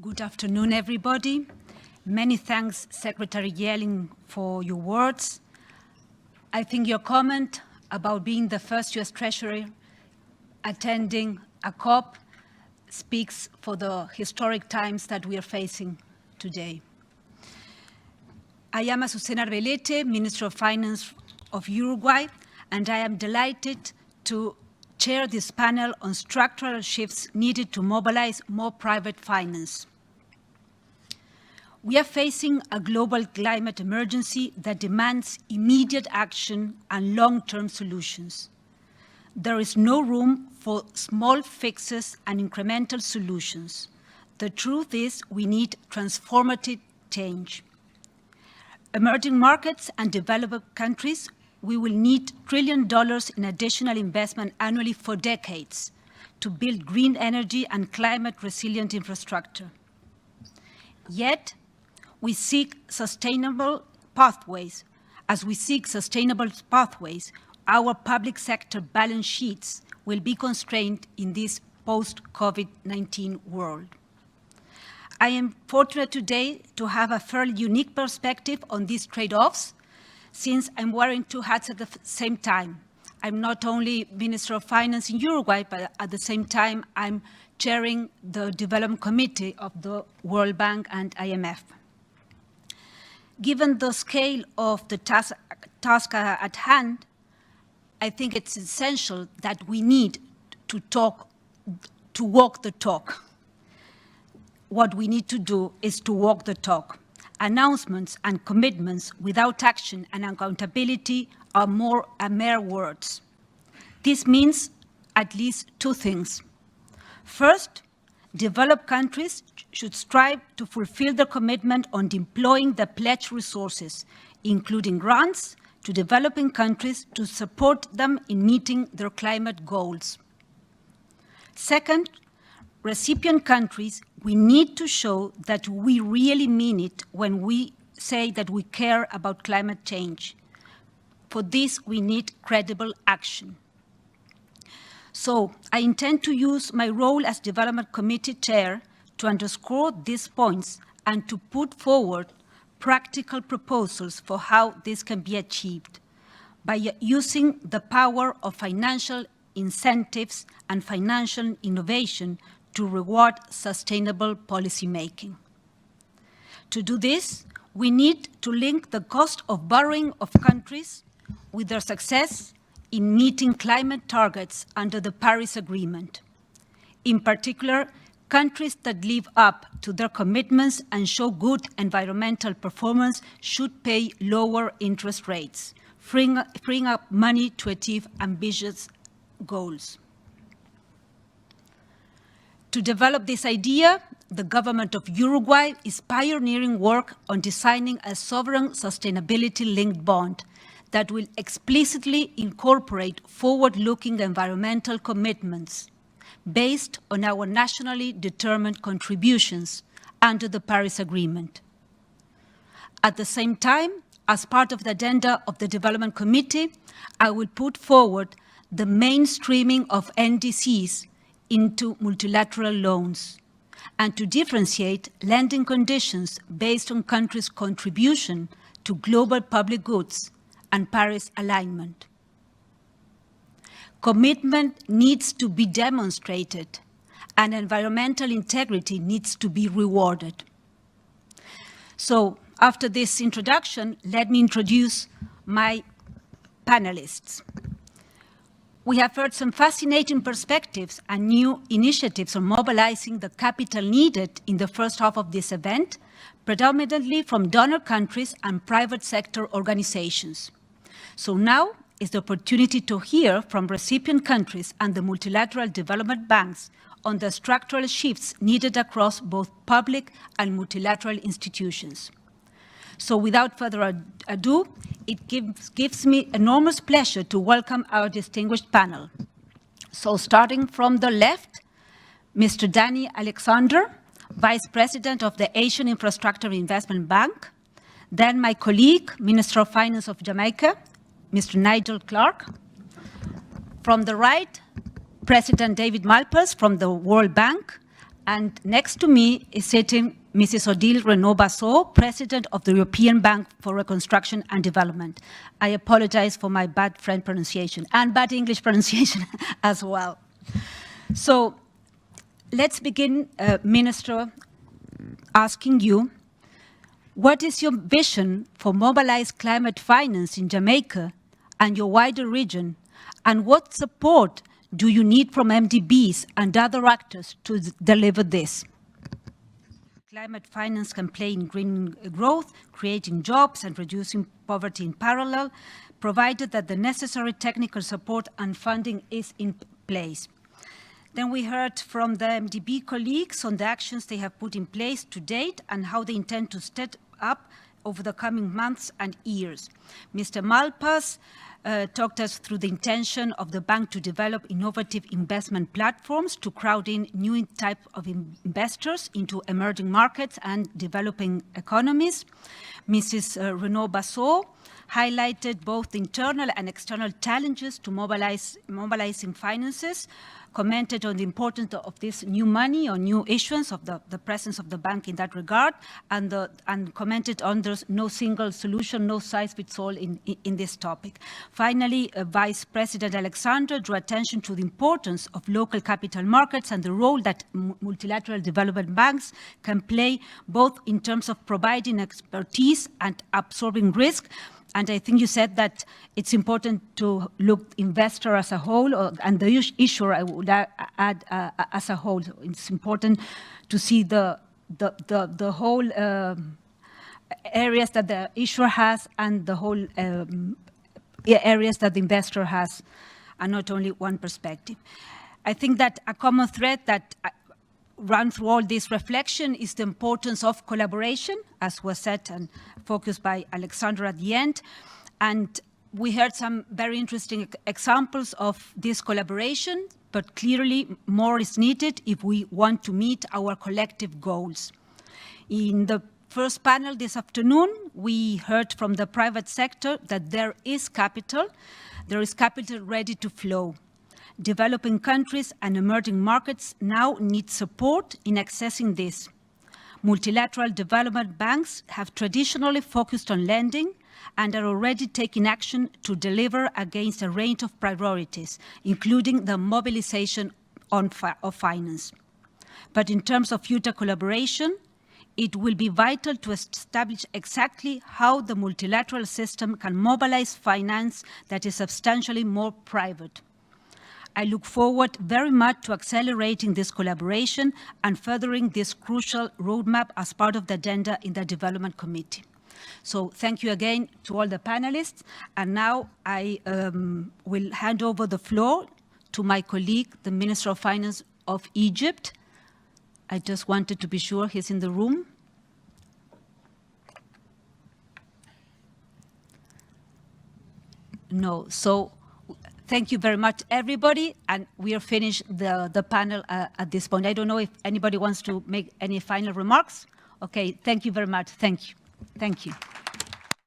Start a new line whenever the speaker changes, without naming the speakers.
Good afternoon, everybody. Many thanks, Secretary Yelling, for your words. I think your comment about being the first U.S. Treasurer attending a COP speaks for the historic times that we are facing today. I am Azucena Arbeleche, Minister of Finance of Uruguay, and I am delighted to chair this panel on structural shifts needed to mobilize more private finance. We are facing a global climate emergency that demands immediate action and long-term solutions. There is no room for small fixes and incremental solutions. The truth is we need transformative change. Emerging markets and developed countries, we will need $1 trillion in additional investment annually for decades to build green energy and climate-resilient infrastructure. Yet, we seek sustainable pathways. As we seek sustainable pathways, our public sector balance sheets will be constrained in this post-COVID-19 world. I am fortunate today to have a fairly unique perspective on these trade-offs, since I'm wearing two hats at the same time. I'm not only Minister of Finance in Uruguay, but at the same time, I'm chairing the Development Committee of the World Bank and IMF. Given the scale of the task at hand, I think it's essential that we need to walk the talk. What we need to do is to walk the talk. Announcements and commitments without action and accountability are mere words. This means at least two things. First, developed countries should strive to fulfill their commitment on deploying the pledged resources, including grants, to developing countries to support them in meeting their climate goals. Second, recipient countries, we need to show that we really mean it when we say that we care about climate change. For this, we need credible action. So I intend to use my role as Development Committee Chair to underscore these points and to put forward practical proposals for how this can be achieved by using the power of financial incentives and financial innovation to reward sustainable policymaking. To do this, we need to link the cost of borrowing of countries with their success in meeting climate targets under the Paris Agreement. In particular, countries that live up to their commitments and show good environmental performance should pay lower interest rates, freeing up money to achieve ambitious goals. To develop this idea, the government of Uruguay is pioneering work on designing a sovereign sustainability-linked bond that will explicitly incorporate forward-looking environmental commitments based on our nationally determined contributions under the Paris Agreement. At the same time, as part of the agenda of the Development Committee, I will put forward the mainstreaming of NDCs into multilateral loans, and to differentiate lending conditions based on countries' contribution to global public goods and Paris alignment. Commitment needs to be demonstrated, and environmental integrity needs to be rewarded. So, after this introduction, let me introduce my panelists. We have heard some fascinating perspectives and new initiatives on mobilizing the capital needed in the first half of this event, predominantly from donor countries and private sector organizations. So now is the opportunity to hear from recipient countries and the multilateral development banks on the structural shifts needed across both public and multilateral institutions. So without further ado, it gives me enormous pleasure to welcome our distinguished panel. So starting from the left, Mr. Danny Alexander, Vice President of the Asian Infrastructure Investment Bank. Then my colleague, Minister of Finance of Jamaica, Mr. Nigel Clark. From the right, President David Malpass from the World Bank, And next to me is sitting Mrs. Odile Renaud-Bassot, President of the European Bank for Reconstruction and Development. I apologize for my bad French pronunciation and bad English pronunciation as well. So let's begin, Minister, asking you, what is your vision for mobilized climate finance in Jamaica and your wider region? And what support do you need from MDBs and other actors to deliver this? Climate finance can play in green growth, creating jobs and reducing poverty in parallel, provided that the necessary technical support and funding is in place. Then we heard from the MDB colleagues on the actions they have put in place to date and how they intend to step up over the coming months and years. Mr. Malpass talked us through the intention of the bank to develop innovative investment platforms to crowd in new type of investors into emerging markets and developing economies. Mrs. Renaud-Bassot highlighted both internal and external challenges to mobilizing finances, commented on the importance of this new money or new issuance of the presence of the bank in that regard, and commented on there's no single solution, no size fits all in this topic. Finally, Vice President Alexander drew attention to the importance of local capital markets and the role that multilateral development banks can play both in terms of providing expertise and absorbing risk. And I think you said that it's important to look investor as a whole, and the issuer, I would add, as a whole. It's important to see the whole areas that the issuer has and the whole areas that the investor has, and not only one perspective. I think that a common thread that run through all this reflection is the importance of collaboration, as was said and focused by Alexander at the end. And we heard some very interesting examples of this collaboration, but clearly more is needed if we want to meet our collective goals. In the first panel this afternoon, we heard from the private sector that there is capital ready to flow. Developing countries and emerging markets now need support in accessing this. Multilateral development banks have traditionally focused on lending and are already taking action to deliver against a range of priorities, including the mobilization of finance. But in terms of future collaboration, it will be vital to establish exactly how the multilateral system can mobilize finance that is substantially more private. I look forward very much to accelerating this collaboration and furthering this crucial roadmap as part of the agenda in the Development Committee. So thank you again to all the panelists. And now I will hand over the floor to my colleague, the Minister of Finance of Egypt. I just wanted to be sure he's in the room. No, so thank you very much, everybody, and we are finished the panel at this point. I don't know if anybody wants to make any final remarks. Okay, thank you very much. Thank you. Thank you.